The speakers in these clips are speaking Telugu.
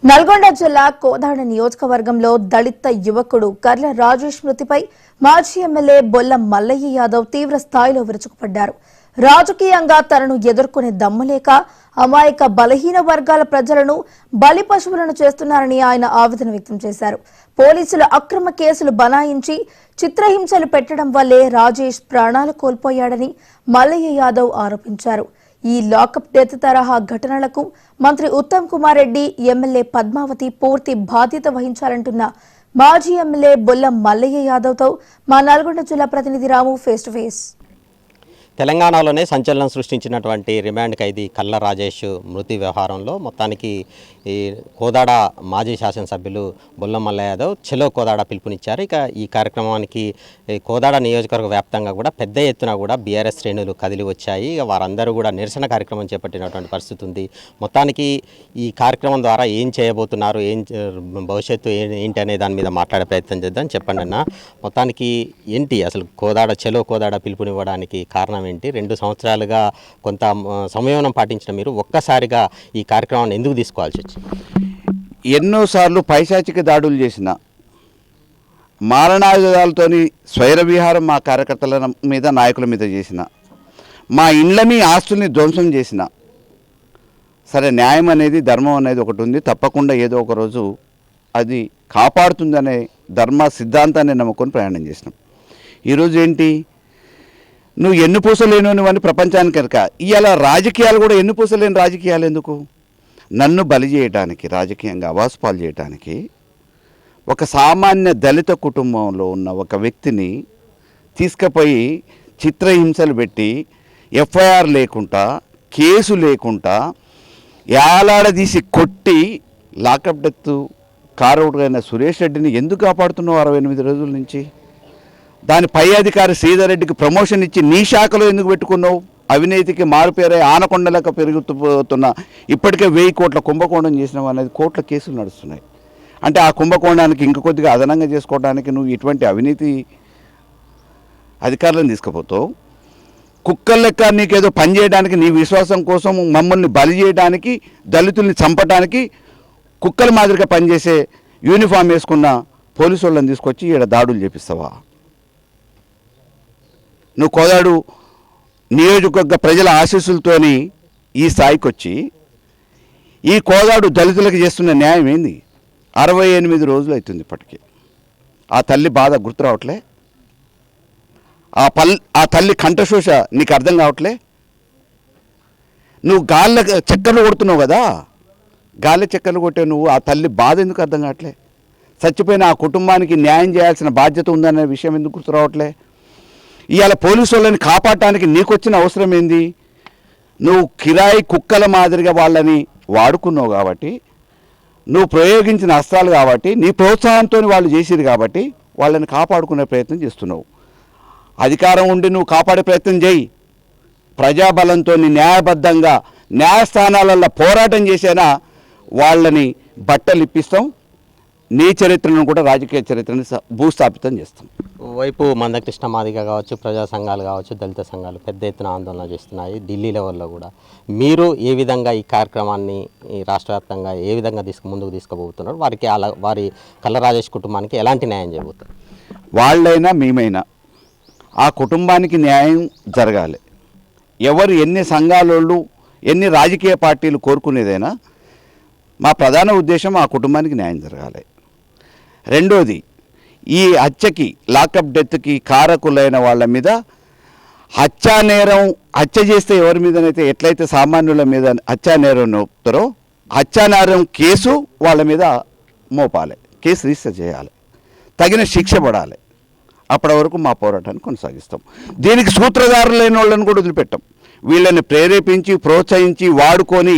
నల్గొండ జిల్లా కోదాడ నియోజకవర్గంలో దళిత యువకుడు కర్ల రాజేష్ మృతిపై మాజీ ఎమ్మెల్యే బొల్ల మల్లయ్య యాదవ్ తీవ్ర స్థాయిలో విరుచుకుపడ్డారు. రాజకీయంగా తనను ఎదుర్కొనే దమ్ములేక అమాయక బలహీన వర్గాల ప్రజలను బలి పశువులను చేస్తున్నారని ఆయన ఆవేదన వ్యక్తం చేశారు. పోలీసులు అక్రమ కేసులు బనాయించి చిత్రహింసలు పెట్టడం వల్లే రాజేష్ ప్రాణాలు కోల్పోయాడని మల్లయ్య యాదవ్ ఆరోపించారు. ఈ లాకప్ డెత్ తరహా ఘటనలకు మంత్రి ఉత్తమ్ కుమార్ రెడ్డి, ఎమ్మెల్యే పద్మావతి పూర్తి బాధ్యత వహించాలంటున్న మాజీ ఎమ్మెల్యే బొల్ల మల్లయ్య యాదవ్తో మా నల్గొండ జిల్లా ప్రతినిధి రాము ఫేస్ టు ఫేస్. తెలంగాణలోనే సంచలనం సృష్టించినటువంటి రిమాండ్ ఖైదీ కల్ల రాజేష్ మృతి వ్యవహారంలో మొత్తానికి ఈ కోదాడ మాజీ శాసనసభ్యులు బొల్ల మల్లయ్య యాదవ్ చెలో కోదాడ పిలుపునిచ్చారు. ఇక ఈ కార్యక్రమానికి కోదాడ నియోజకవర్గ వ్యాప్తంగా కూడా పెద్ద ఎత్తున కూడా బీఆర్ఎస్ శ్రేణులు కదిలి వచ్చాయి. ఇక వారందరూ కూడా నిరసన కార్యక్రమం చేపట్టినటువంటి పరిస్థితి ఉంది. మొత్తానికి ఈ కార్యక్రమం ద్వారా ఏం చేయబోతున్నారు, భవిష్యత్తు ఏంటి అనే దాని మీద మాట్లాడే ప్రయత్నం చేద్దాం. చెప్పండి అన్న, మొత్తానికి ఏంటి అసలు కోదాడ చెలో కోదాడ పిలుపునివ్వడానికి కారణం ఏంటి? 2 సంవత్సరాలుగా కొంత సంయమనం పాటించిన మీరు ఒక్కసారిగా ఈ కార్యక్రమాన్ని ఎందుకు తీసుకోవాల్సి వచ్చింది? ఎన్నోసార్లు పైశాచిక దాడులు చేసిన, మారణాయుధాలతోని స్వైర విహారం మా కార్యకర్తల మీద, నాయకుల మీద చేసిన, మా ఇండ్లని ఆస్తుల్ని ధ్వంసం చేసిన, సరే న్యాయం అనేది, ధర్మం అనేది ఒకటి ఉంది, తప్పకుండా ఏదో ఒక రోజు అది కాపాడుతుందనే ధర్మ సిద్ధాంతాన్ని నమ్ముకొని ప్రయాణం చేసినాం. ఈరోజు ఏంటి, నువ్వు ఎన్నుపూసలేనివని ప్రపంచానికి ఎరక. ఇవాళ రాజకీయాలు కూడా ఎన్నుపూసలేని రాజకీయాలు ఎందుకు? నన్ను బలి చేయడానికి, రాజకీయంగా అవాసుపాలు చేయడానికి, ఒక సామాన్య దళిత కుటుంబంలో ఉన్న ఒక వ్యక్తిని తీసుకుపోయి చిత్రహింసలు పెట్టి ఎఫ్ఐఆర్ లేకుండా, కేసు లేకుండా ఏలాడదీసి కొట్టి లాకప్ డెత్ కారవుడు అయిన సురేష్ రెడ్డిని ఎందుకు కాపాడుతున్నావు 68 రోజుల నుంచి? దాని పై అధికారి శ్రీధర్ రెడ్డికి ప్రమోషన్ ఇచ్చి నీ శాఖలో ఎందుకు పెట్టుకున్నావు? అవినీతికి మారుపేరై ఆనకొండలకు పెరుగుతున్న ఇప్పటికే 1000 కోట్ల కుంభకోణం చేసినావు అనేది కోట్ల కేసులు నడుస్తున్నాయి. అంటే ఆ కుంభకోణానికి ఇంక కొద్దిగా అదనంగా చేసుకోవడానికి నువ్వు ఇటువంటి అవినీతి అధికారులను తీసుకుపోతావు. కుక్కల లెక్క నీకేదో పని చేయడానికి, నీ విశ్వాసం కోసం మమ్మల్ని బలి చేయడానికి, దళితుల్ని చంపడానికి కుక్కల మాదిరిగా పనిచేసే యూనిఫామ్ వేసుకున్న పోలీసు వాళ్ళని తీసుకొచ్చి ఈడ దాడులు చేపిస్తావా? నువ్వు కోదాడు నియోజకవర్గ ప్రజల ఆశీస్సులతోని ఈ స్థాయికి వచ్చి ఈ కోదాడు దళితులకు చేస్తున్న న్యాయం ఏంది? 68 రోజులు అవుతుంది ఇప్పటికీ. ఆ తల్లి బాధ గుర్తు రావట్లే? ఆ తల్లి కంఠశోష నీకు అర్థం కావట్లే? నువ్వు గాళ్ళ చక్కర్లు కొడుతున్నావు కదా, గాలి చక్కర్లు కొట్టే నువ్వు ఆ తల్లి బాధ ఎందుకు అర్థం కావట్లే? చచ్చిపోయిన ఆ కుటుంబానికి న్యాయం చేయాల్సిన బాధ్యత ఉందనే విషయం ఎందుకు గుర్తు రావట్లే? ఇవాళ పోలీసు వాళ్ళని కాపాడటానికి నీకు వచ్చిన అవసరం ఏంది? నువ్వు కిరాయి కుక్కల మాదిరిగా వాళ్ళని వాడుకున్నావు కాబట్టి, నువ్వు ప్రయోగించిన అస్త్రాలు కాబట్టి, నీ ప్రోత్సాహంతో వాళ్ళు చేసిరు కాబట్టి వాళ్ళని కాపాడుకునే ప్రయత్నం చేస్తున్నావు. అధికారం ఉండి నువ్వు కాపాడే ప్రయత్నం చేయి. ప్రజాబలంతో న్యాయబద్ధంగా న్యాయస్థానాలలో పోరాటం చేసేనా వాళ్ళని బట్టలు ఇప్పిస్తాం. నీ చరిత్రను కూడా రాజకీయ చరిత్రను భూస్థాపితం చేస్తాం. వైపు మందకృష్ణ మాదిగ కావచ్చు, ప్రజా సంఘాలు కావచ్చు, దళిత సంఘాలు పెద్ద ఎత్తున ఆందోళన చేస్తున్నాయి ఢిల్లీ లెవెల్లో కూడా. మీరు ఏ విధంగా ఈ కార్యక్రమాన్ని రాష్ట్ర వ్యాప్తంగా ఏ విధంగా ముందుకు తీసుకుపోతున్నారు? వారి కల్ల రాజేష్ కుటుంబానికి ఎలాంటి న్యాయం చేయబోతారు? వాళ్ళైనా మేమైనా ఆ కుటుంబానికి న్యాయం జరగాలి. ఎవరు ఎన్ని సంఘాలోళ్ళు, ఎన్ని రాజకీయ పార్టీలు కోరుకునేదైనా మా ప్రధాన ఉద్దేశం ఆ కుటుంబానికి న్యాయం జరగాలి. రెండోది, ఈ హత్యకి, లాకప్ డెత్కి కారకులైన వాళ్ళ మీద హత్య చేస్తే ఎవరి మీదనైతే ఎట్లయితే సామాన్యుల మీద హత్యానేరం మోపుతారో హత్యానేరం కేసు వాళ్ళ మీద మోపాలి, కేసు రిజిస్టర్ చేయాలి, తగిన శిక్ష పడాలి. అప్పటి వరకు మా పోరాటాన్ని కొనసాగిస్తాం. దీనికి సూత్రధారులైన వాళ్ళని కూడా వదిలిపెట్టాం. వీళ్ళని ప్రేరేపించి, ప్రోత్సహించి, వాడుకొని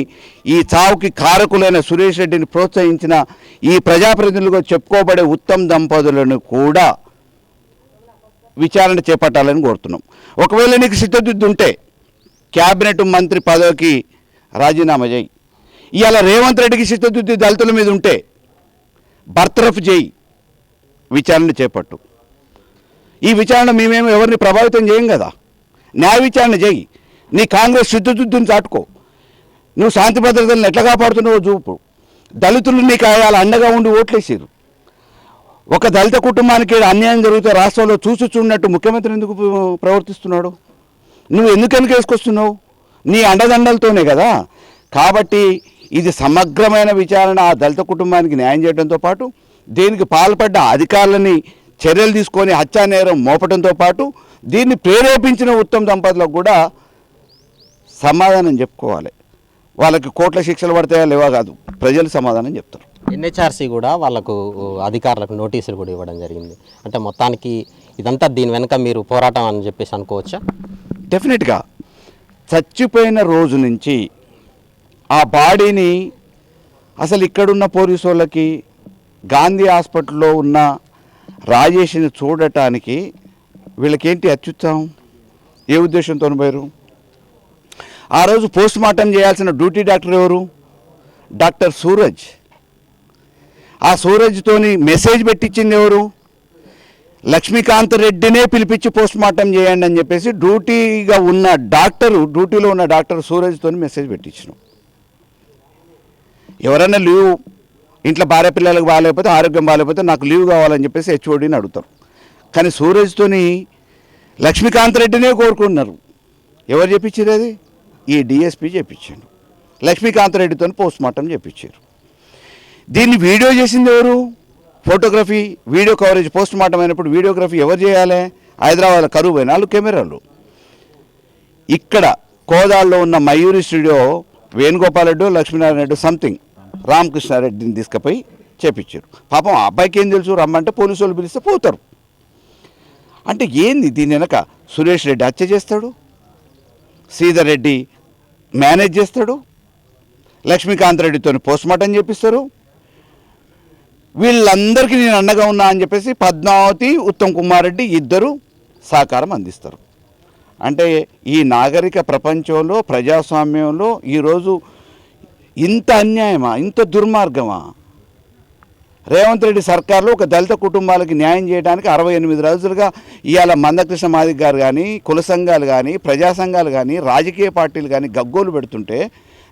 ఈ చావుకి కారకులైన సురేష్ రెడ్డిని ప్రోత్సహించిన ఈ ప్రజాప్రతినిధులుగా చెప్పుకోబడే ఉత్తమ్ దంపతులను కూడా విచారణ చేపట్టాలని కోరుతున్నాం. ఒకవేళ నీకు చిత్తశుద్ధి ఉంటే క్యాబినెట్ మంత్రి పదవికి రాజీనామా చేయి. ఇవాళ రేవంత్ రెడ్డికి చిత్తశుద్ధి దళితుల మీద ఉంటే బర్తరఫ్ చేయి, విచారణ చేపట్టు. ఈ విచారణ మేమేమో ఎవరిని ప్రభావితం చేయం కదా. న్యాయ విచారణ చేయి. నీ కాంగ్రెస్ చిత్తశుద్ధిని చాటుకో. నువ్వు శాంతి భద్రతలను ఎట్లా కాపాడుతున్నావో చూపు. దళితులు నీకు అలా అండగా ఉండి ఓట్లేసారు. ఒక దళిత కుటుంబానికి అన్యాయం జరిగితే రాష్ట్రంలో చూసి చూడనట్టు ముఖ్యమంత్రి ఎందుకు ప్రవర్తిస్తున్నాడు? నువ్వు ఎందుకు వేసుకొస్తున్నావు? నీ అండదండలతోనే కదా. కాబట్టి ఇది సమగ్రమైన విచారణ, ఆ దళిత కుటుంబానికి న్యాయం చేయడంతో పాటు దీనికి పాల్పడ్డ అధికారులని చర్యలు తీసుకొని హత్యా నేరం మోపడంతో పాటు దీన్ని ప్రేరేపించిన ఉత్తమ్ దంపతులకు కూడా సమాధానం చెప్పుకోవాలి. వాళ్ళకి కోట్ల శిక్షలు పడతాయా లేవా కాదు, ప్రజలు సమాధానం చెప్తారు. ఎన్హెచ్ఆర్సీ కూడా వాళ్ళకు అధికారులకు నోటీసులు కూడా ఇవ్వడం జరిగింది. అంటే మొత్తానికి ఇదంతా దీని వెనుక మీరు పోరాటం అని చెప్పేసి అనుకోవచ్చా? డెఫినెట్గా చచ్చిపోయిన రోజు నుంచి ఆ బాడీని అసలు ఇక్కడున్న పోలీసు వాళ్ళకి గాంధీ హాస్పిటల్లో ఉన్న రాజేష్ని చూడటానికి వీళ్ళకేంటి అత్యుత్సాహం? ఏ ఉద్దేశంతో పోయారు? ఆ రోజు పోస్ట్ మార్టం చేయాల్సిన డ్యూటీ డాక్టర్ ఎవరు? డాక్టర్ సూరజ్. ఆ సూరజ్తోని మెసేజ్ పెట్టించింది ఎవరు? లక్ష్మీకాంత్ రెడ్డినే పిలిపించి పోస్ట్ మార్టం చేయండి అని చెప్పేసి డ్యూటీలో ఉన్న డాక్టర్ సూరజ్తోని మెసేజ్ పెట్టించినాం. ఎవరైనా లీవ్, ఇంట్లో భార్య పిల్లలకు బాగాలేకపోతే, ఆరోగ్యం బాగాలేకపోతే నాకు లీవ్ కావాలని చెప్పేసి హెచ్ఓడిని అడుగుతారు. కానీ సూరజ్తోని లక్ష్మీకాంత్ రెడ్డినే కోరుకున్నారు. ఎవరు చెప్పించారు? అది ఈ డిఎస్పీ చెప్పించాడు. లక్ష్మీకాంత్ రెడ్డితో పోస్ట్ మార్టం చెప్పించారు. దీన్ని వీడియో చేసింది ఎవరు? Photography, video coverage. Post mortem అయినప్పుడు వీడియోగ్రఫీ ఎవరు చేయాలి? హైదరాబాద్ కరువు పోయిన 4 కెమెరాలు. ఇక్కడ కోదాల్లో ఉన్న మయూరి స్టూడియో వేణుగోపాల్ రెడ్డి, లక్ష్మీనారాయణ రెడ్డి సంథింగ్ రామకృష్ణారెడ్డిని తీసుకుపోయి చేపించారు. పాపం ఆ అబ్బాయికి ఏం తెలుసు? రమ్మంటే పోలీసు వాళ్ళు పిలిస్తే పోతారు. అంటే ఏంది దీని వెనక? సురేష్ రెడ్డి హత్య చేస్తాడు, శ్రీధర్ రెడ్డి మేనేజ్ చేస్తాడు, లక్ష్మీకాంత్ రెడ్డితో పోస్ట్ మార్టం చేపిస్తారు. వీళ్ళందరికీ నేను అండగా ఉన్నా అని చెప్పేసి పద్మావతి, ఉత్తమ్ కుమార్ రెడ్డి ఇద్దరు సహకారం అందిస్తారు. అంటే ఈ నాగరిక ప్రపంచంలో, ప్రజాస్వామ్యంలో ఈరోజు ఇంత అన్యాయమా, ఇంత దుర్మార్గమా? రేవంత్ రెడ్డి సర్కార్లో ఒక దళిత కుటుంబాలకి న్యాయం చేయడానికి 68 రోజులుగా ఇవాళ మందకృష్ణ మాదిక్ గారు కానీ, కుల సంఘాలు కానీ, ప్రజా సంఘాలు కానీ, రాజకీయ పార్టీలు కానీ గగ్గోలు పెడుతుంటే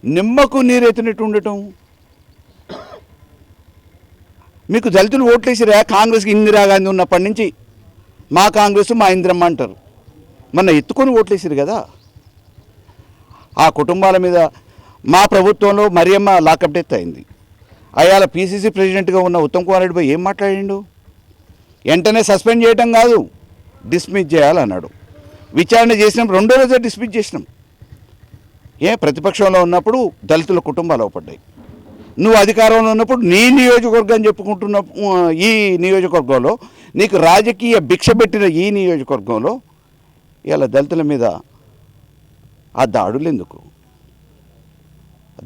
నిమ్మకు నీరెత్తినట్టు ఉండటం. మీకు దళితులు ఓట్లేసిరా? కాంగ్రెస్కి ఇందిరాగాంధీ ఉన్నప్పటి నుంచి మా కాంగ్రెస్, మా ఇందిరమ్మ అంటారు. మొన్న ఎత్తుకొని ఓట్లేసారు కదా. ఆ కుటుంబాల మీద మా ప్రభుత్వంలో మరియమ్మ లాకప్ డెత్ అయింది. అయాల పీసీసీ ప్రెసిడెంట్గా ఉన్న ఉత్తమ్ కుమార్ రెడ్డి ఏం మాట్లాడిండు? వెంటనే సస్పెండ్ చేయటం కాదు, డిస్మిస్ చేయాలన్నాడు. విచారణ చేసినాం, 2వ రోజే డిస్మిస్ చేసినాం. ప్రతిపక్షంలో ఉన్నప్పుడు దళితుల కుటుంబాలు అవపడ్డాయి. నువ్వు అధికారంలో ఉన్నప్పుడు నీ నియోజకవర్గం చెప్పుకుంటున్న ఈ నియోజకవర్గంలో, నీకు రాజకీయ భిక్ష పెట్టిన ఈ నియోజకవర్గంలో ఇలా దళితుల మీద ఆ దాడులు ఎందుకు?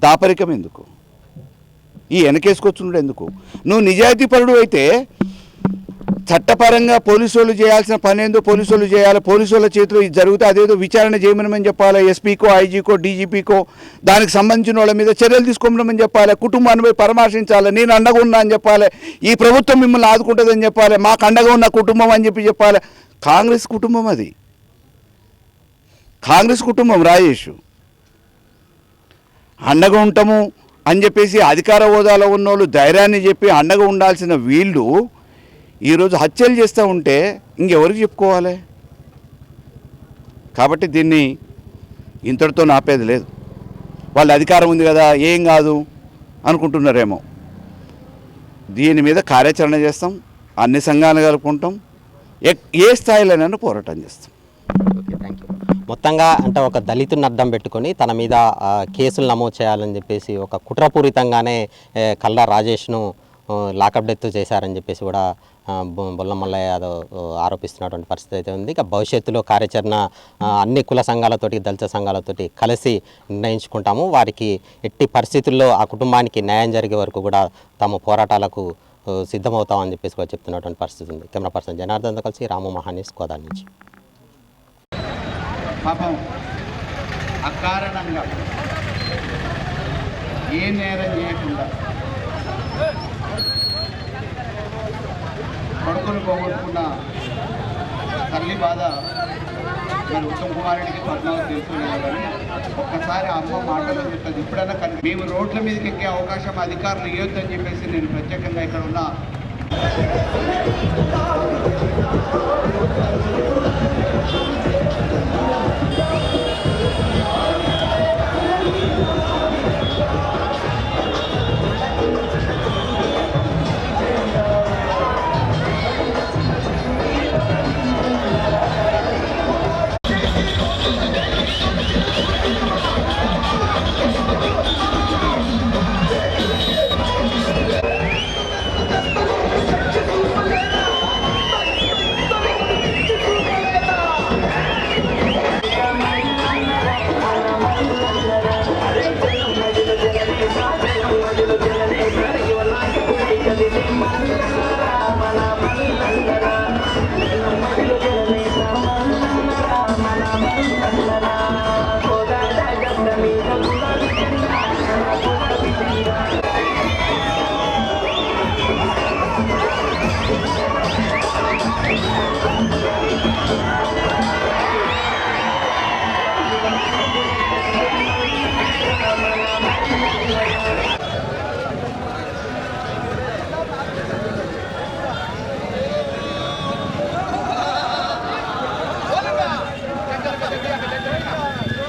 దాపరికం ఎందుకు? ఈ వెనకేసుకొచ్చుండు ఎందుకు? నువ్వు నిజాయితీపరుడు అయితే చట్టపరంగా పోలీసు వాళ్ళు చేయాల్సిన పని ఏందో పోలీసు వాళ్ళు చేయాలి. పోలీసు వాళ్ళ చేతిలో ఇది జరిగితే అదేదో విచారణ చేయమని చెప్పాలి. ఎస్పీకో, ఐజీకో, డీజీపీకో దానికి సంబంధించిన వాళ్ళ మీద చర్యలు తీసుకోమని చెప్పాలి. కుటుంబాన్ని పోయి పరామర్శించాలి. నేను అండగా ఉన్నా అని చెప్పాలి. ఈ ప్రభుత్వం మిమ్మల్ని ఆదుకుంటుందని చెప్పాలి. మాకు అండగా ఉన్న కుటుంబం అని చెప్పాలి. కాంగ్రెస్ కుటుంబం అది. కాంగ్రెస్ కుటుంబం రాజేష్ అండగా ఉంటాము అని చెప్పేసి అధికార హోదాలో ఉన్న వాళ్ళు ధైర్యాన్ని చెప్పి అండగా ఉండాల్సిన వీళ్ళు ఈరోజు హత్యలు చేస్తూ ఉంటే ఇంకెవరికి చెప్పుకోవాలి? కాబట్టి దీన్ని ఇంతటితో ఆపేది లేదు. వాళ్ళ అధికారం ఉంది కదా, ఏం కాదు అనుకుంటున్నారేమో. దీని మీద కార్యాచరణ చేస్తాం, అన్ని సంఘాలు కలుపుకుంటాం, ఏ స్థాయిలోనైనా పోరాటం చేస్తాం. Okay, thank you. మొత్తంగా అంటే ఒక దళితుని అడ్డం పెట్టుకొని తన మీద కేసులు నమోదు చేయాలని చెప్పేసి ఒక కుట్రపూరితంగానే కల్లా రాజేష్ను లాకప్ డెత్ చేశారని చెప్పేసి కూడా బొల్ల మల్లయ్య యాదవ్ ఆరోపిస్తున్నటువంటి పరిస్థితి అయితే ఉంది. ఇక భవిష్యత్తులో కార్యాచరణ అన్ని కుల సంఘాలతోటి, దళిత సంఘాలతోటి కలిసి నిర్ణయించుకుంటాము. వారికి ఎట్టి పరిస్థితుల్లో ఆ కుటుంబానికి న్యాయం జరిగే వరకు కూడా తాము పోరాటాలకు సిద్ధమవుతామని చెప్పేసి కూడా చెప్తున్నటువంటి పరిస్థితి ఉంది. కెమెరా పర్సన్ జనార్దన్తో కలిసి రాము మహానీస్ కోదాడ నుంచి. పాపం అకారణంగా ఏ నేరం చేయకుండా కొడుకును పోగొట్టుకున్న తల్లి బాధ మరి ఉత్తమ్ కుమార్ రెడ్డికి పద్మావతి తెలుసుకోలేదు కానీ ఒక్కసారి అమ్మ మాటలు చెప్తుంది. ఇప్పుడైనా మేము రోడ్ల మీదకి ఎక్కే అవకాశం అధికారులు ఇవ్వద్దని చెప్పేసి నేను ప్రత్యేకంగా ఇక్కడ ఉన్న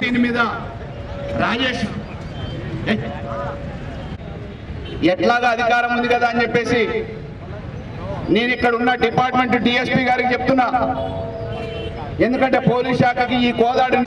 దీని మీద రాజేష్ ఎట్లాగా అధికారం ఉంది కదా అని చెప్పేసి నేను ఇక్కడ ఉన్న డిపార్ట్మెంట్ డిఎస్పీ గారికి చెప్తున్నా. ఎందుకంటే పోలీస్ శాఖకి ఈ కోదాడు